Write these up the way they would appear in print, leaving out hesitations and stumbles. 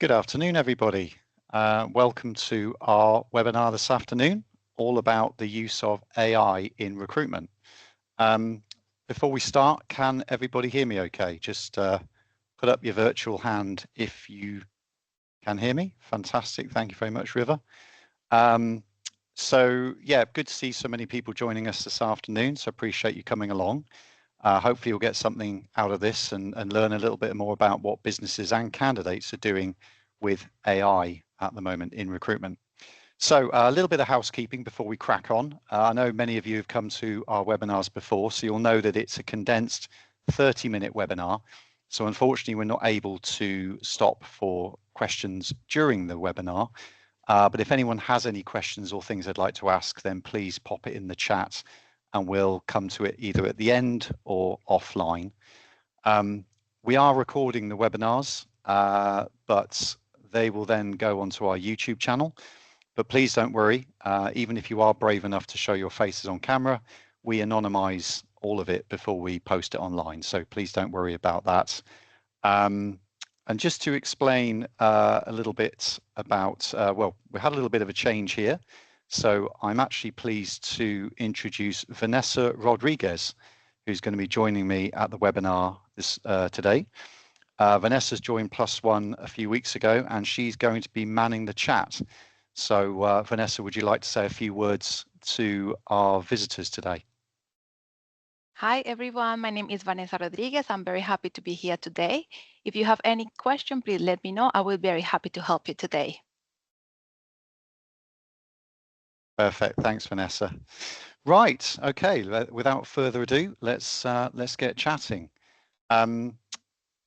Good afternoon, everybody. Welcome to our webinar this afternoon, all about the use of AI in recruitment. Before we start, can everybody hear me okay? Just put up your virtual hand if you can hear me. Fantastic. Thank you very much, River. So yeah, good to see so many people joining us this afternoon. So appreciate you coming along. Hopefully you'll get something out of this and learn a little bit more about what businesses and candidates are doing with AI at the moment in recruitment. So a little bit of housekeeping before we crack on. I know many of you have come to our webinars before, so you'll know that it's a condensed 30-minute webinar. So unfortunately, we're not able to stop for questions during the webinar. But if anyone has any questions or things they'd like to ask, then please pop it in the chat and we'll come to it either at the end or offline. We are recording the webinars, but they will then go onto our YouTube channel. But please don't worry, even if you are brave enough to show your faces on camera, we anonymize all of it before we post it online. So please don't worry about that. And just to explain a little bit about, well, we had a little bit of a change here. So I'm actually pleased to introduce Vanessa Rodriguez, who's going to be joining me at the webinar today. Vanessa's joined Plus One a few weeks ago, and she's going to be manning the chat. So Vanessa, would you like to say a few words to our visitors today? Hi, everyone. My name is Vanessa Rodriguez. I'm very happy to be here today. If you have any question, please let me know. I will be very happy to help you today. Perfect. Thanks, Vanessa. Right. Okay. Without further ado, let's get chatting.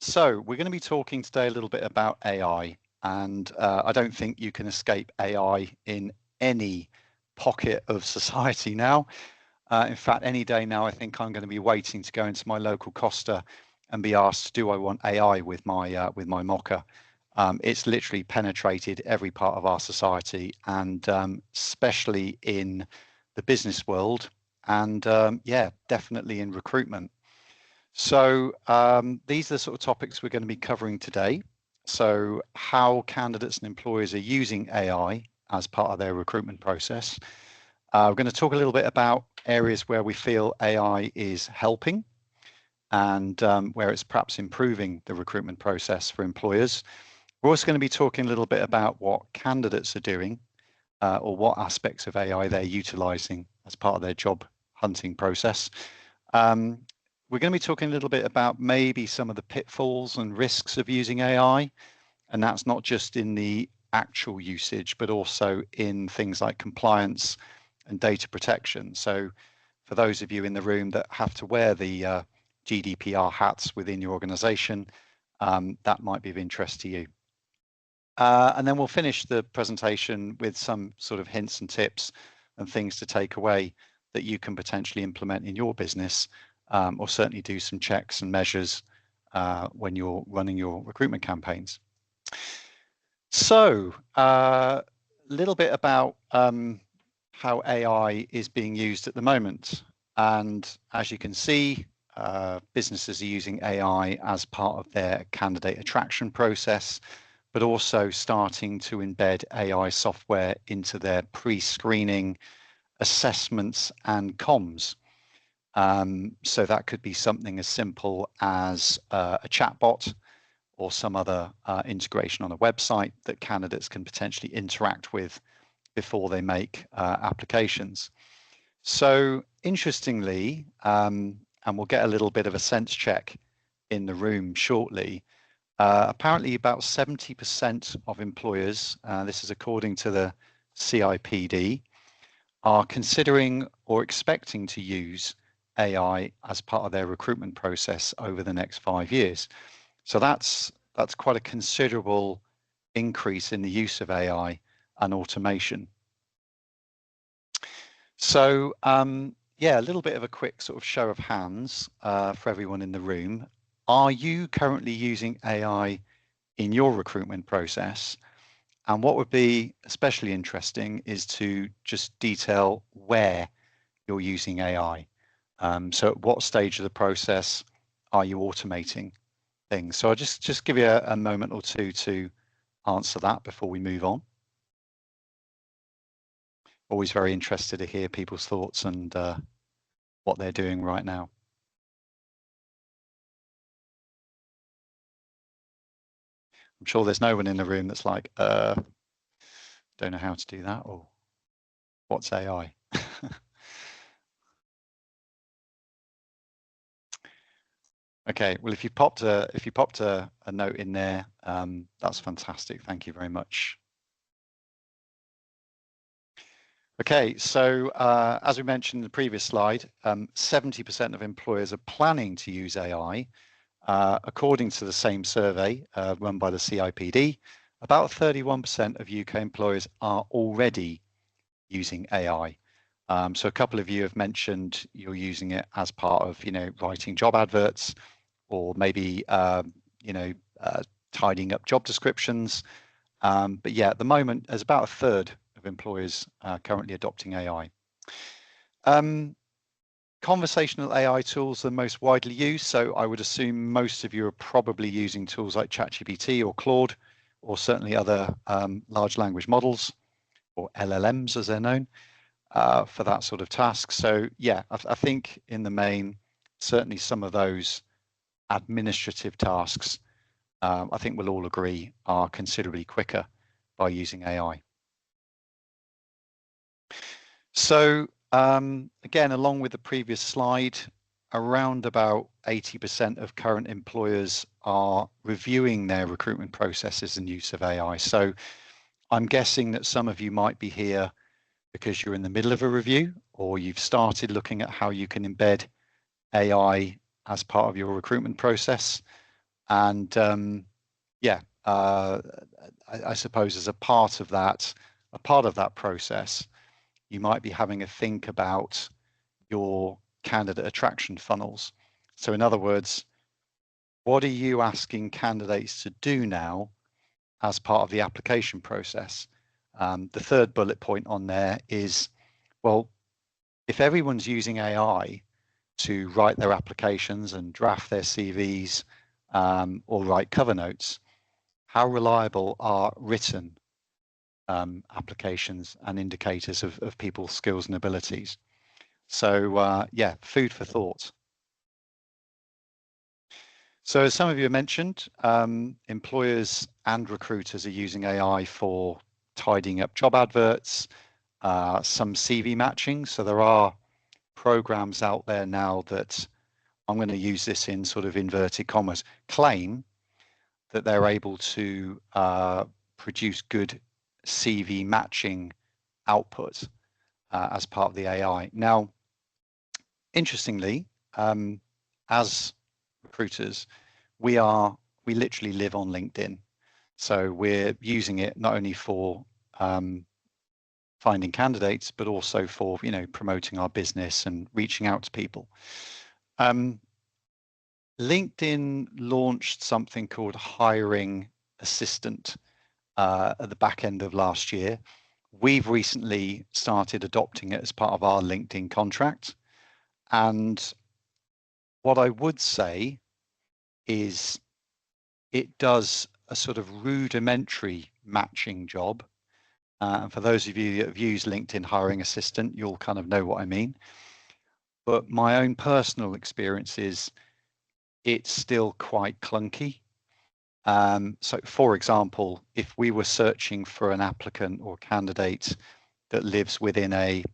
So we're going to be talking today a little bit about AI, and I don't think you can escape AI in any pocket of society now. In fact, any day now, I think I'm going to be waiting to go into my local Costa and be asked, do I want AI with my mocker? It's literally penetrated every part of our society, and especially in the business world, and yeah, definitely in recruitment. So these are the sort of topics we're going to be covering today. So how candidates and employers are using AI as part of their recruitment process. We're going to talk a little bit about areas where we feel AI is helping and where it's perhaps improving the recruitment process for employers. We're also going to be talking a little bit about what candidates are doing or what aspects of AI they're utilizing as part of their job hunting process. We're going to be talking a little bit about maybe some of the pitfalls and risks of using AI, and that's not just in the actual usage, but also in things like compliance and data protection. So for those of you in the room that have to wear the GDPR hats within your organization, that might be of interest to you. And then we'll finish the presentation with some sort of hints and tips and things to take away that you can potentially implement in your business, or certainly do some checks and measures when you're running your recruitment campaigns. So a little bit about how AI is being used at the moment. And as you can see, businesses are using AI as part of their candidate attraction process, but also starting to embed AI software into their pre-screening assessments and comms. So that could be something as simple as a chatbot or some other integration on a website that candidates can potentially interact with before they make applications. So interestingly, and we'll get a little bit of a sense check in the room shortly, apparently about 70% of employers, this is according to the CIPD, are considering or expecting to use AI as part of their recruitment process over the next 5 years. So that's quite a considerable increase in the use of AI and automation. So yeah, a little bit of a quick sort of show of hands for everyone in the room. Are you currently using AI in your recruitment process? And what would be especially interesting is to just detail where you're using AI. So at what stage of the process are you automating things? So I'll just give you a moment or two to answer that before we move on? Always very interested to hear people's thoughts and what they're doing right now. I'm sure there's no one in the room that's like, don't know how to do that, or what's AI? Okay, well, if you popped a note in there, that's fantastic. Thank you very much. Okay, so as we mentioned in the previous slide, 70% of employers are planning to use AI. According to the same survey run by the CIPD, about 31% of UK employers are already using AI. So a couple of you have mentioned you're using it as part of, writing job adverts, or maybe, tidying up job descriptions. But yeah, at the moment, there's about a third of employers currently adopting AI. Conversational AI tools are most widely used, so I would assume most of you are probably using tools like ChatGPT or Claude, or certainly other large language models, or LLMs as they're known, for that sort of task. So yeah, I think in the main, certainly some of those administrative tasks, I think we'll all agree, are considerably quicker by using AI. So again, along with the previous slide, around about 80% of current employers are reviewing their recruitment processes and use of AI. So I'm guessing that some of you might be here because you're in the middle of a review, or you've started looking at how you can embed AI as part of your recruitment process. And I suppose as a part of that process, you might be having a think about your candidate attraction funnels. So in other words, what are you asking candidates to do now as part of the application process? The third bullet point on there is, well, if everyone's using AI to write their applications and draft their CVs, or write cover notes, how reliable are written applications and indicators of people's skills and abilities? So yeah, food for thought. So as some of you have mentioned, employers and recruiters are using AI for tidying up job adverts, some CV matching. So there are programs out there now that, I'm going to use this in sort of inverted commas, claim that they're able to produce good CV matching output as part of the AI. Now, interestingly, as recruiters, we literally live on LinkedIn. So we're using it not only for finding candidates, but also for, promoting our business and reaching out to people. LinkedIn launched something called Hiring Assistant at the back end of last year. We've recently started adopting it as part of our LinkedIn contract. And what I would say is it does a sort of rudimentary matching job. And for those of you that have used LinkedIn Hiring Assistant, you'll kind of know what I mean. But my own personal experience is it's still quite clunky. So for example, if we were searching for an applicant or candidate that lives within a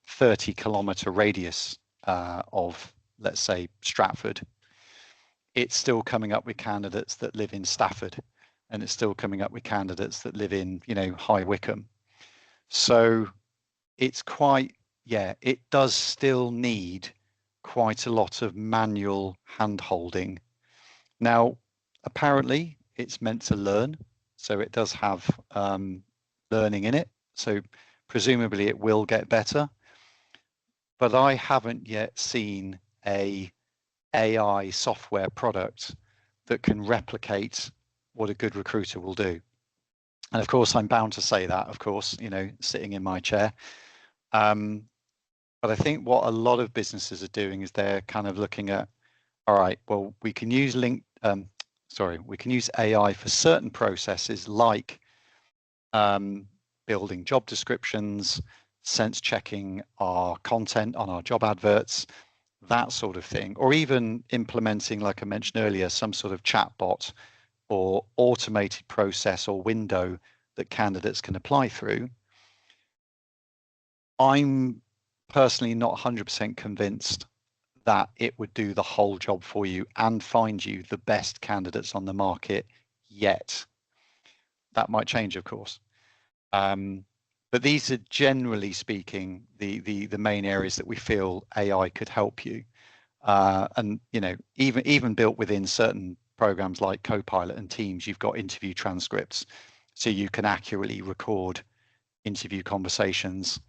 30-kilometer radius of, let's say, Stratford, it's still coming up with candidates that live in Stafford, and it's still coming up with candidates that live in, High Wycombe. So it's quite, it does still need quite a lot of manual hand-holding. Now, apparently it's meant to learn, so it does have learning in it. So presumably it will get better. But I haven't yet seen a AI software product that can replicate what a good recruiter will do. And of course, I'm bound to say that, of course, sitting in my chair. But I think what a lot of businesses are doing is they're kind of looking at, all right, well, we can use we can use AI for certain processes like building job descriptions, sense checking our content on our job adverts, that sort of thing, or even implementing, like I mentioned earlier, some sort of chatbot or automated process or window that candidates can apply through. I'm personally not 100% convinced that it would do the whole job for you and find you the best candidates on the market yet. That might change, of course. But these are, generally speaking, the main areas that we feel AI could help you. And even built within certain programs like Copilot and Teams, you've got interview transcripts, so you can accurately record interview conversations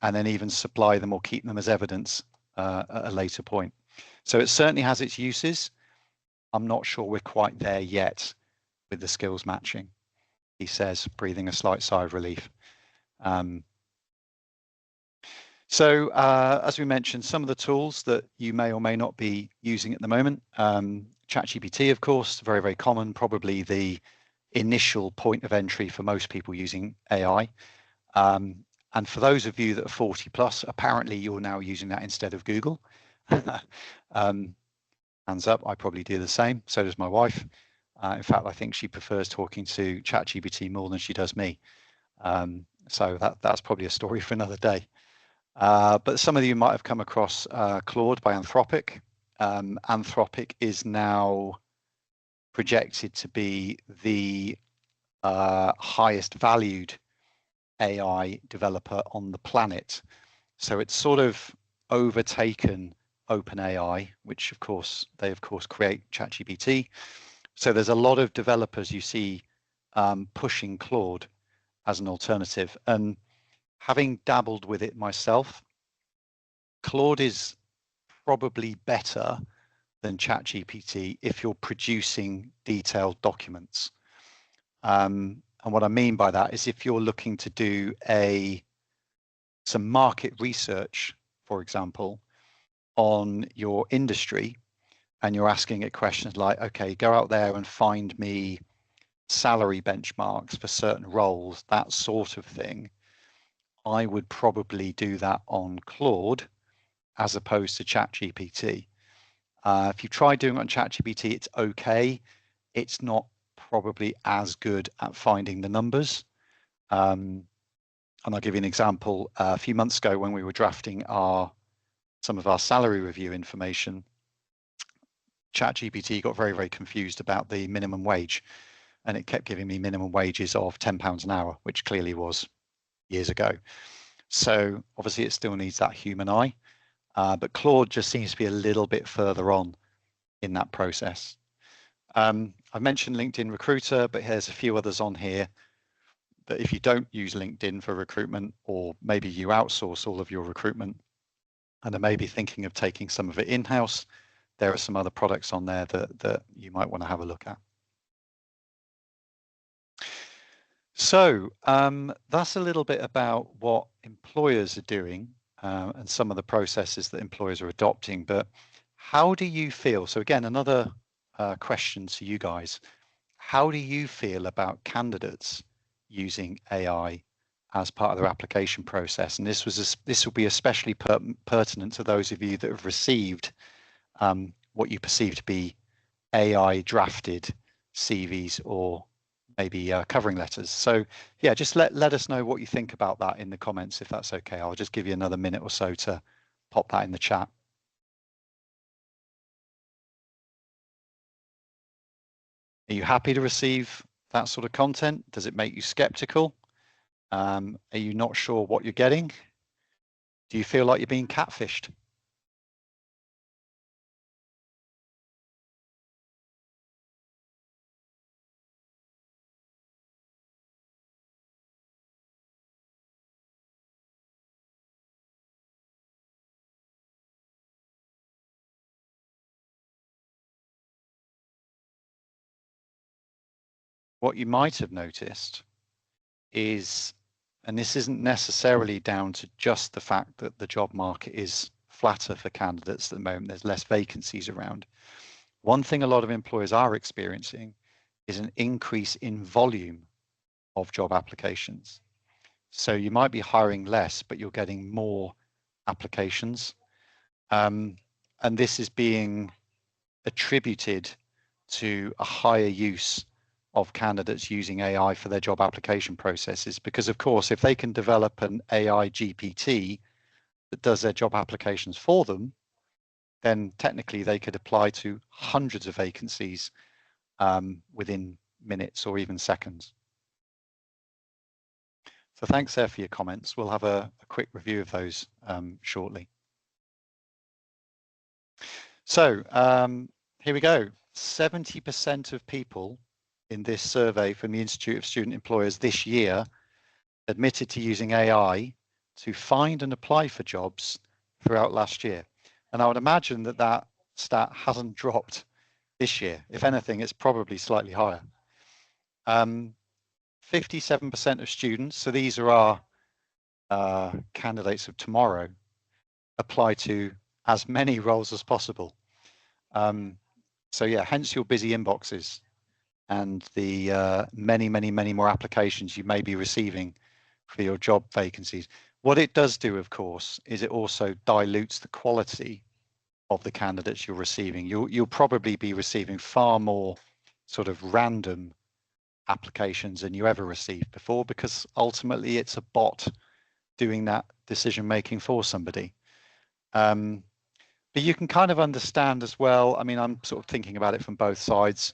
and then even supply them or keep them as evidence at a later point. So it certainly has its uses. I'm not sure we're quite there yet with the skills matching, he says, breathing a slight sigh of relief. So as we mentioned, some of the tools that you may or may not be using at the moment, ChatGPT, of course, very, very common, probably the initial point of entry for most people using AI. And for those of you that are 40 plus, apparently you're now using that instead of Google. Hands up, I probably do the same. So does my wife. In fact, I think she prefers talking to ChatGPT more than she does me. So that's probably a story for another day. But some of you might have come across Claude by Anthropic. Anthropic is now projected to be the highest valued AI developer on the planet. So it's sort of overtaken OpenAI, which of course create ChatGPT. So there's a lot of developers you see pushing Claude as an alternative. And having dabbled with it myself, Claude is probably better than ChatGPT if you're producing detailed documents. And what I mean by that is if you're looking to do some market research, for example, on your industry, and you're asking it questions like, okay, go out there and find me salary benchmarks for certain roles, that sort of thing, I would probably do that on Claude as opposed to ChatGPT. If you try doing it on ChatGPT, it's okay. It's not probably as good at finding the numbers. And I'll give you an example. A few months ago, when we were drafting some of our salary review information, ChatGPT got very, very confused about the minimum wage, and it kept giving me minimum wages of £10 an hour, which clearly was years ago. So obviously it still needs that human eye, but Claude just seems to be a little bit further on in that process. I've mentioned LinkedIn Recruiter, but here's a few others on here that if you don't use LinkedIn for recruitment, or maybe you outsource all of your recruitment and are maybe thinking of taking some of it in-house, there are some other products on there that you might want to have a look at. So that's a little bit about what employers are doing and some of the processes that employers are adopting. But how do you feel? So again, another question to you guys. How do you feel about candidates using AI as part of their application process? And this will be especially pertinent to those of you that have received what you perceive to be AI drafted CVs or maybe covering letters. So yeah, just let us know what you think about that in the comments, if that's okay. I'll just give you another minute or so to pop that in the chat. Are you happy to receive that sort of content? Does it make you skeptical? Are you not sure what you're getting? Do you feel like you're being catfished? What you might have noticed is, and this isn't necessarily down to just the fact that the job market is flatter for candidates at the moment, there's less vacancies around. One thing a lot of employers are experiencing is an increase in volume of job applications. So you might be hiring less, but you're getting more applications. And this is being attributed to a higher use of candidates using AI for their job application processes. Because of course, if they can develop an AI GPT that does their job applications for them, then technically they could apply to hundreds of vacancies within minutes or even seconds. So thanks there for your comments. We'll have a quick review of those shortly. So here we go. 70% of people in this survey from the Institute of Student Employers this year admitted to using AI to find and apply for jobs throughout last year. And I would imagine that that stat hasn't dropped this year. If anything, it's probably slightly higher. 57% of students, so these are our candidates of tomorrow, apply to as many roles as possible. So yeah, hence your busy inboxes and the many more applications you may be receiving for your job vacancies. What it does do, of course, is it also dilutes the quality of the candidates you're receiving. You'll probably be receiving far more sort of random applications than you ever received before, because ultimately it's a bot doing that decision making for somebody. But you can kind of understand as well, I mean, I'm sort of thinking about it from both sides.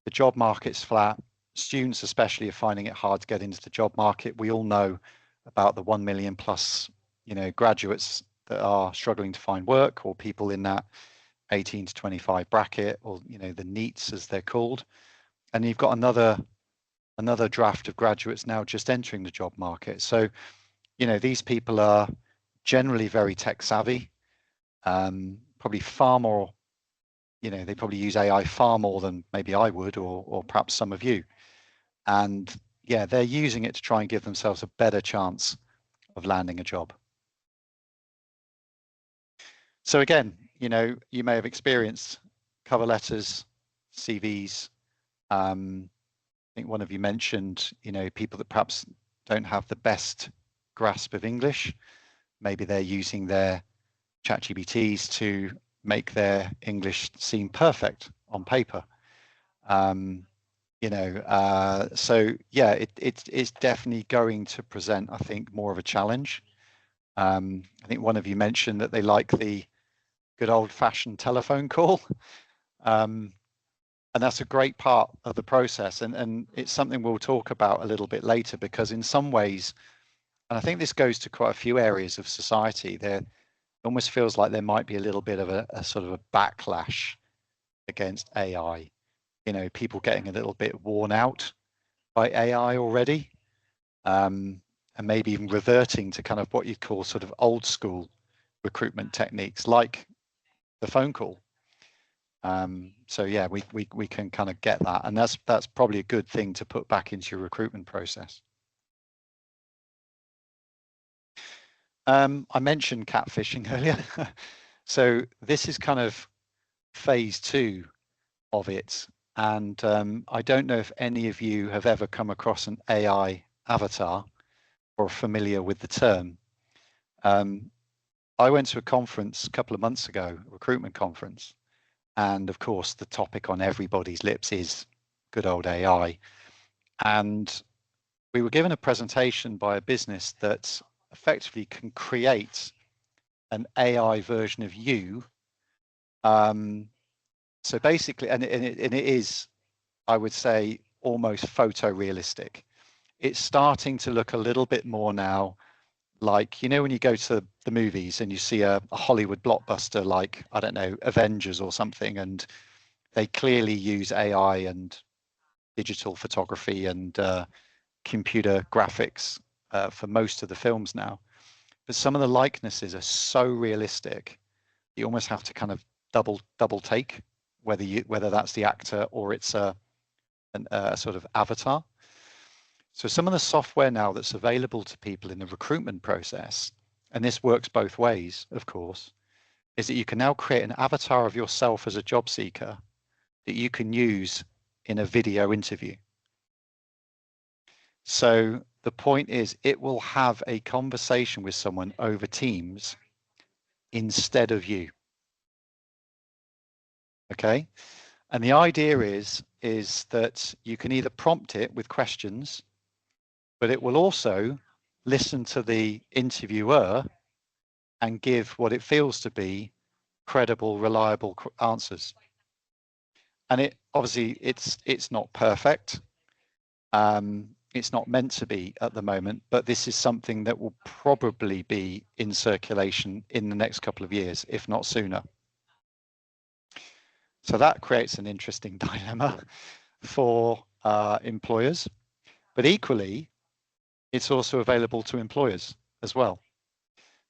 The job market's flat. Students especially are finding it hard to get into the job market. We all know about the 1 million plus, graduates that are struggling to find work, or people in that 18 to 25 bracket, or, the NEETs as they're called. And you've got another draft of graduates now just entering the job market. So, these people are generally very tech savvy, probably far more, they probably use AI far more than maybe I would, or perhaps some of you. And yeah, they're using it to try and give themselves a better chance of landing a job. So again, you may have experienced cover letters, CVs. I think one of you mentioned, people that perhaps don't have the best grasp of English. Maybe they're using their ChatGPTs to make their English seem perfect on paper. So yeah, it's definitely going to present, I think, more of a challenge. I think one of you mentioned that they like the good old-fashioned telephone call. And that's a great part of the process. And it's something we'll talk about a little bit later, because in some ways, and I think this goes to quite a few areas of society, there almost feels like there might be a little bit of a sort of a backlash against AI. People getting a little bit worn out by AI already, and maybe even reverting to kind of what you'd call sort of old school recruitment techniques, like the phone call. So yeah, we can kind of get that, and that's probably a good thing to put back into your recruitment process. I mentioned catfishing earlier. So this is kind of phase 2 of it. And I don't know if any of you have ever come across an AI avatar or are familiar with the term. I went to a conference a couple of months ago, a recruitment conference. And of course, the topic on everybody's lips is good old AI. And we were given a presentation by a business that effectively can create an AI version of you. So basically, and it is, I would say, almost photorealistic. It's starting to look a little bit more now like, when you go to the movies and you see a Hollywood blockbuster like, I don't know, Avengers or something, and they clearly use AI and digital photography and computer graphics for most of the films now. But some of the likenesses are so realistic, you almost have to kind of double take whether that's the actor or it's a sort of avatar. So some of the software now that's available to people in the recruitment process, and this works both ways, of course, is that you can now create an avatar of yourself as a job seeker that you can use in a video interview. So the point is, it will have a conversation with someone over Teams instead of you. Okay. And the idea is that you can either prompt it with questions, but it will also listen to the interviewer and give what it feels to be credible, reliable answers. And it obviously it's not perfect. It's not meant to be at the moment, but this is something that will probably be in circulation in the next couple of years, if not sooner. So that creates an interesting dilemma for employers, but equally, it's also available to employers as well.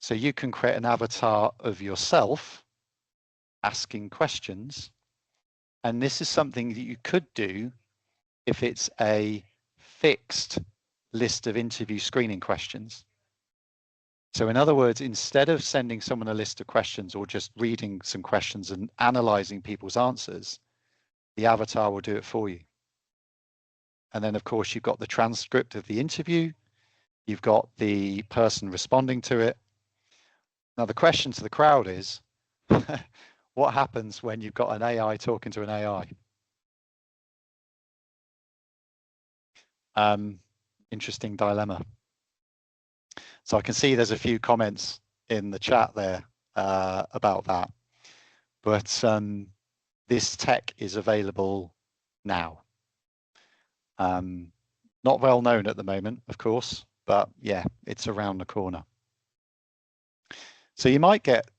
So you can create an avatar of yourself asking questions, and this is something that you could do if it's a fixed list of interview screening questions. So in other words, instead of sending someone a list of questions or just reading some questions and analyzing people's answers, the avatar will do it for you. And then of course you've got the transcript of the interview, you've got the person responding to it. Now the question to the crowd is, what happens when you've got an AI talking to an AI? Interesting dilemma. So I can see there's a few comments in the chat there about that, but this tech is available now. Not well known at the moment, of course, but yeah, it's around the corner. So you might get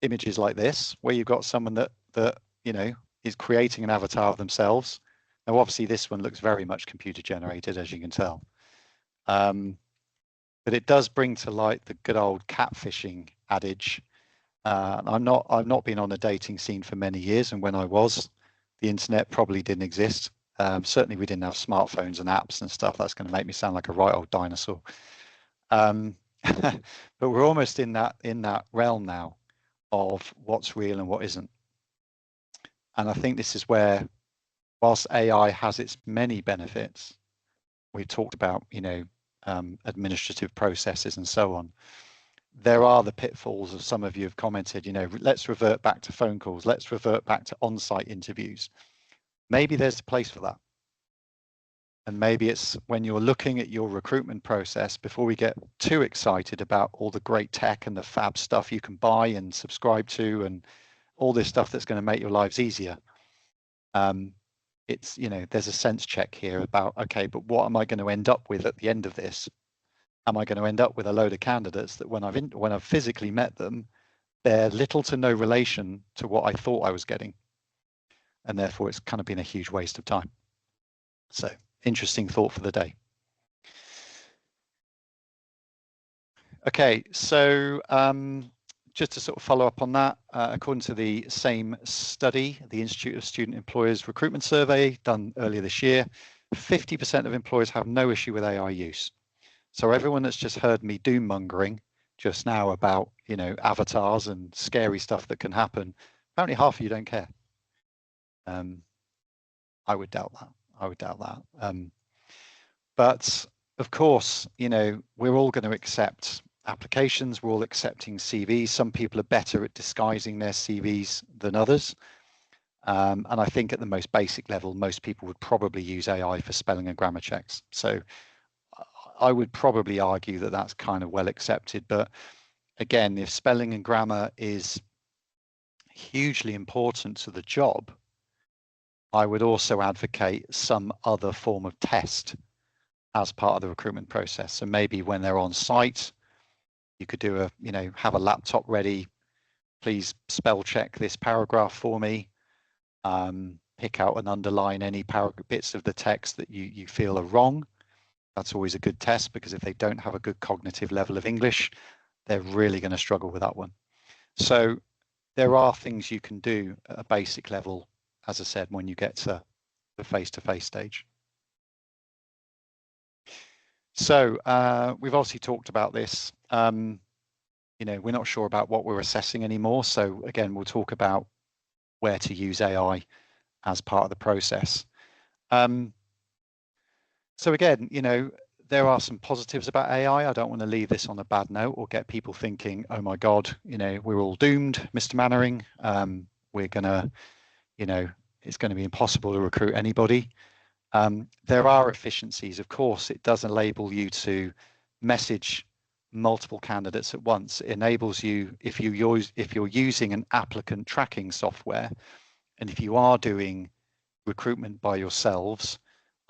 images like this, where you've got someone that you know is creating an avatar of themselves. Now, obviously, this one looks very much computer generated, as you can tell. But it does bring to light the good old catfishing adage. I've not been on a dating scene for many years, and when I was, the internet probably didn't exist. Certainly, we didn't have smartphones and apps and stuff. That's going to make me sound like a right old dinosaur. But we're almost in that realm now of what's real and what isn't. And I think this is where, whilst AI has its many benefits, we talked about, administrative processes and so on, there are the pitfalls, as some of you have commented, let's revert back to phone calls, let's revert back to on-site interviews. Maybe there's a place for that. And maybe it's when you're looking at your recruitment process, before we get too excited about all the great tech and the fab stuff you can buy and subscribe to and all this stuff that's going to make your lives easier. It's, there's a sense check here about, okay, but what am I going to end up with at the end of this? Am I going to end up with a load of candidates that when I've physically met them, they're little to no relation to what I thought I was getting, and therefore it's kind of been a huge waste of time. So interesting thought for the day. Okay, so just to sort of follow up on that, according to the same study, the Institute of Student Employers Recruitment Survey done earlier this year, 50% of employers have no issue with AI use. So everyone that's just heard me doom mongering just now about, avatars and scary stuff that can happen, apparently half of you don't care. I would doubt that. But of course, we're all going to accept applications. We're all accepting CVs. Some people are better at disguising their CVs than others. And I think at the most basic level, most people would probably use AI for spelling and grammar checks. So I would probably argue that that's kind of well accepted. But again, if spelling and grammar is hugely important to the job, I would also advocate some other form of test as part of the recruitment process. So maybe when they're on site, you could do have a laptop ready. Please spell check this paragraph for me. Pick out and underline any bits of the text that you feel are wrong. That's always a good test, because if they don't have a good cognitive level of English, they're really going to struggle with that one. So there are things you can do at a basic level, as I said, when you get to the face-to-face stage. So we've obviously talked about this. We're not sure about what we're assessing anymore. So again, we'll talk about where to use AI as part of the process. So again, there are some positives about AI. I don't want to leave this on a bad note or get people thinking, oh my God, we're all doomed, Mr. Mannering. We're gonna, it's going to be impossible to recruit anybody. There are efficiencies. Of course, it does enable you to message multiple candidates at once. It enables you, if you're using an applicant tracking software, and if you are doing recruitment by yourselves,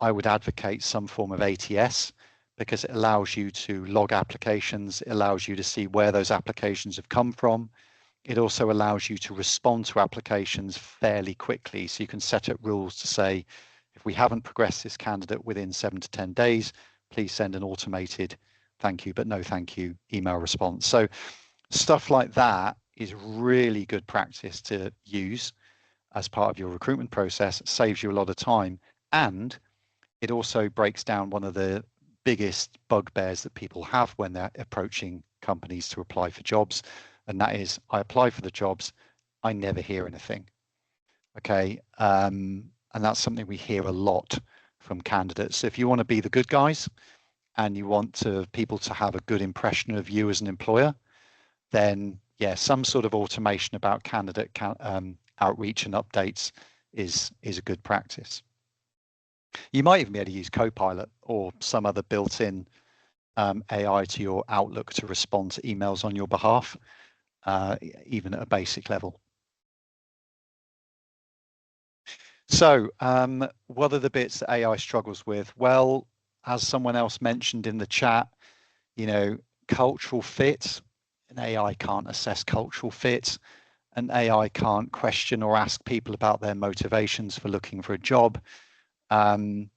I would advocate some form of ATS, because it allows you to log applications. It allows you to see where those applications have come from. It also allows you to respond to applications fairly quickly. So you can set up rules to say, if we haven't progressed this candidate within 7 to 10 days, please send an automated thank you, but no thank you email response. So stuff like that is really good practice to use as part of your recruitment process. It saves you a lot of time, and it also breaks down one of the biggest bugbears that people have when they're approaching companies to apply for jobs, and that is, I apply for the jobs, I never hear anything. Okay, and that's something we hear a lot from candidates. So if you want to be the good guys and you want people to have a good impression of you as an employer, then yeah, some sort of automation about candidate outreach and updates is a good practice. You might even be able to use Copilot or some other built-in AI to your Outlook to respond to emails on your behalf, even at a basic level. So what are the bits that AI struggles with? Well, as someone else mentioned in the chat, cultural fit. An AI can't assess cultural fit. An AI can't question or ask people about their motivations for looking for a job. And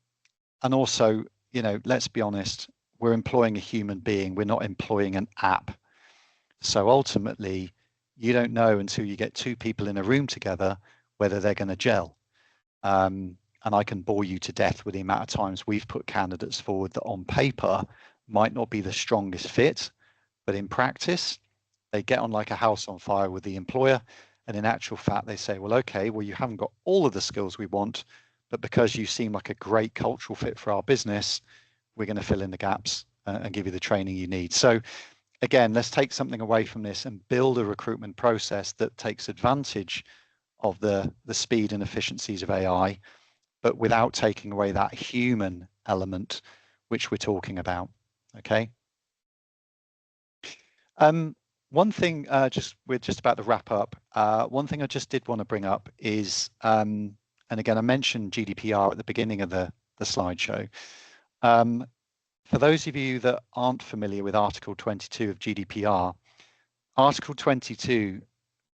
also, let's be honest, we're employing a human being. We're not employing an app. So ultimately, you don't know until you get two people in a room together whether they're going to gel. And I can bore you to death with the amount of times we've put candidates forward that on paper might not be the strongest fit, but in practice, they get on like a house on fire with the employer. And in actual fact, they say, well, okay, well, you haven't got all of the skills we want, but because you seem like a great cultural fit for our business, we're going to fill in the gaps and give you the training you need. So again, let's take something away from this and build a recruitment process that takes advantage of the speed and efficiencies of AI, but without taking away that human element which we're talking about. Okay. One thing, we're just about to wrap up. One thing I just did want to bring up is, and again, I mentioned GDPR at the beginning of the slideshow. For those of you that aren't familiar with Article 22 of GDPR, Article 22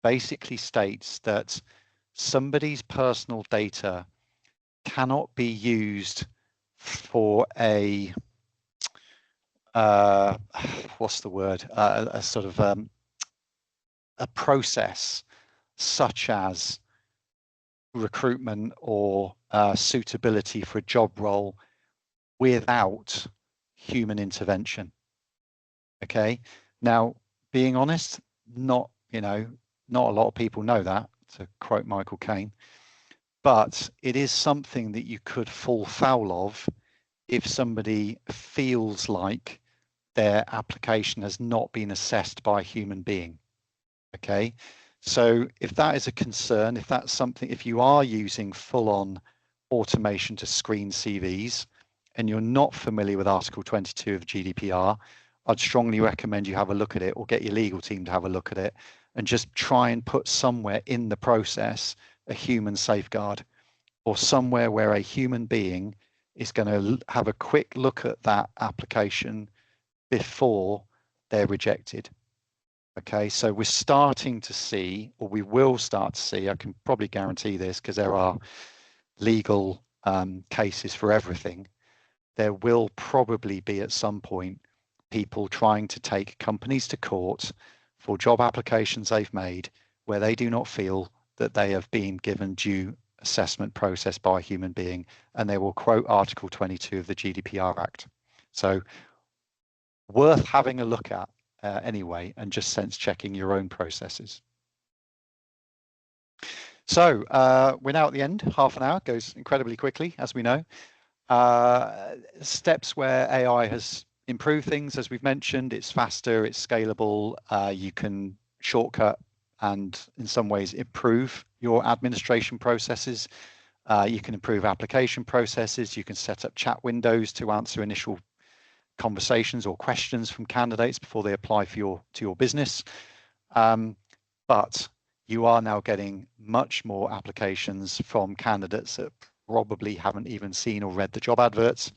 basically states that somebody's personal data cannot be used for a what's the word? A sort of a process such as recruitment or suitability for a job role without human intervention. Okay. Now, being honest, not a lot of people know that, to quote Michael Caine, but it is something that you could fall foul of if somebody feels like their application has not been assessed by a human being. Okay, so if that is a concern, if that's something, if you are using full-on automation to screen CVs and you're not familiar with Article 22 of GDPR, I'd strongly recommend you have a look at it, or get your legal team to have a look at it, and just try and put somewhere in the process a human safeguard, or somewhere where a human being is going to have a quick look at that application before they're rejected. Okay, so we're starting to see, or we will start to see, I can probably guarantee this because there are legal cases for everything, there will probably be at some point people trying to take companies to court for job applications they've made where they do not feel that they have been given due assessment process by a human being, and they will quote Article 22 of the GDPR Act. So worth having a look at anyway, and just sense checking your own processes. So we're now at the end. Half an hour goes incredibly quickly, as we know. Steps where AI has improved things, as we've mentioned. It's faster, it's scalable. You can shortcut and in some ways improve your administration processes. You can improve application processes. You can set up chat windows to answer initial conversations or questions from candidates before they apply for your business. But you are now getting much more applications from candidates that probably haven't even seen or read the job adverts.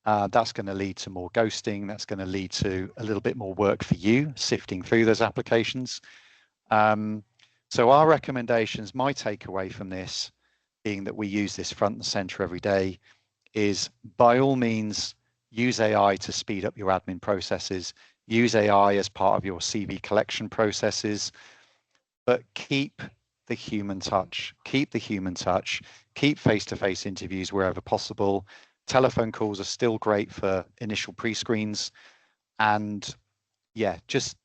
That's going to lead to more ghosting. That's going to lead to a little bit more work for you sifting through those applications. So our recommendations, my takeaway from this, being that we use this front and center every day, is by all means use AI to speed up your admin processes. Use AI as part of your CV collection processes, but keep the human touch. Keep the human touch. Keep face-to-face interviews wherever possible. Telephone calls are still great for initial pre-screens, and yeah, just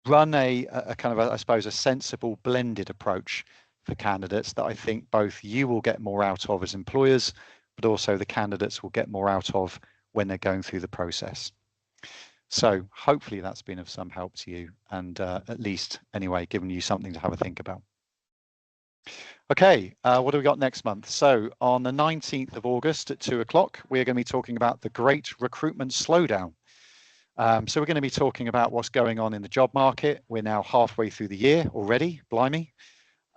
run a kind of, I suppose, a sensible blended approach for candidates that I think both you will get more out of as employers, but also the candidates will get more out of when they're going through the process. So hopefully that's been of some help to you, and at least anyway, given you something to have a think about. Okay, what do we got next month? So on the 19th of August at 2 o'clock, we're going to be talking about the great recruitment slowdown. So we're going to be talking about what's going on in the job market. We're now halfway through the year already, blimey.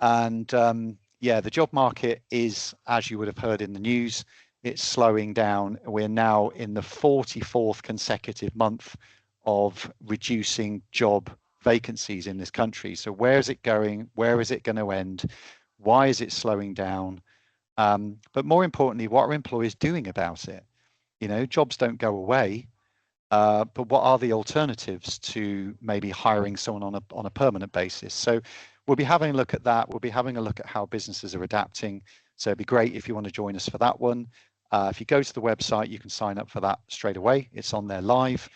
And yeah, the job market is, as you would have heard in the news, it's slowing down. We're now in the 44th consecutive month of reducing job vacancies in this country. So where is it going? Where is it going to end? Why is it slowing down? But more importantly, what are employers doing about it? You know, jobs don't go away. But what are the alternatives to maybe hiring someone on a permanent basis? So we'll be having a look at that. We'll be having a look at how businesses are adapting. So it'd be great if you want to join us for that one. If you go to the website, you can sign up for that straight away. It's on there live.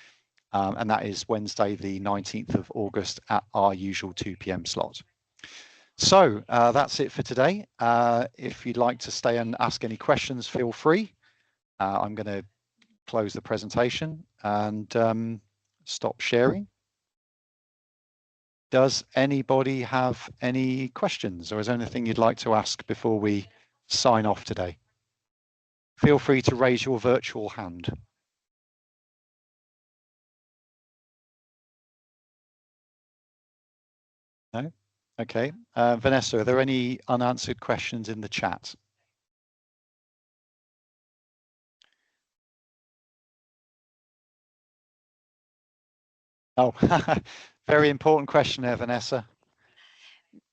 And that is Wednesday, the 19th of August at our usual 2 p.m. slot. So that's it for today. If you'd like to stay and ask any questions, feel free. I'm going to close the presentation and stop sharing. Does anybody have any questions, or is there anything you'd like to ask before we sign off today? Feel free to raise your virtual hand. No? Okay. Vanessa, are there any unanswered questions in the chat? Oh, very important question there, Vanessa.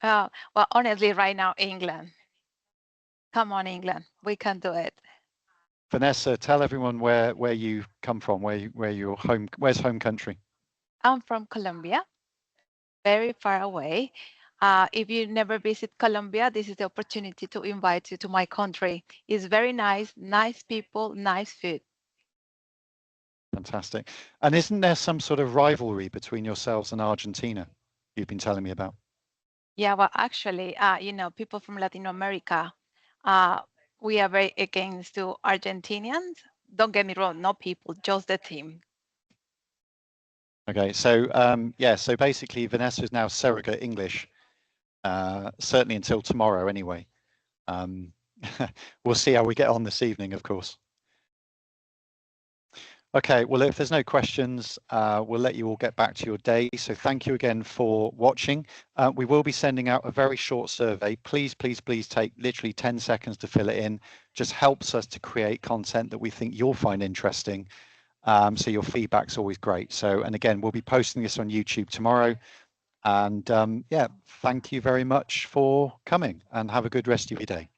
Well, honestly, right now, England. Come on, England. We can do it. Vanessa, tell everyone where you come from, where's home country? I'm from Colombia, very far away. If you never visit Colombia, this is the opportunity to invite you to my country. It's very nice, nice people, nice food. Fantastic. And isn't there some sort of rivalry between yourselves and Argentina you've been telling me about? Yeah, well, actually, you know, people from Latin America, we are very against to Argentinians. Don't get me wrong, not people, just the team. Okay, so yeah, so basically Vanessa is now surrogate English, certainly until tomorrow anyway. We'll see how we get on this evening, of course. Okay, well, if there's no questions, we'll let you all get back to your day. So thank you again for watching. We will be sending out a very short survey. Please, please, please take literally 10 seconds to fill it in. Just helps us to create content that we think you'll find interesting. So your feedback's always great. So, and again, we'll be posting this on YouTube tomorrow. And yeah, thank you very much for coming and have a good rest of your day.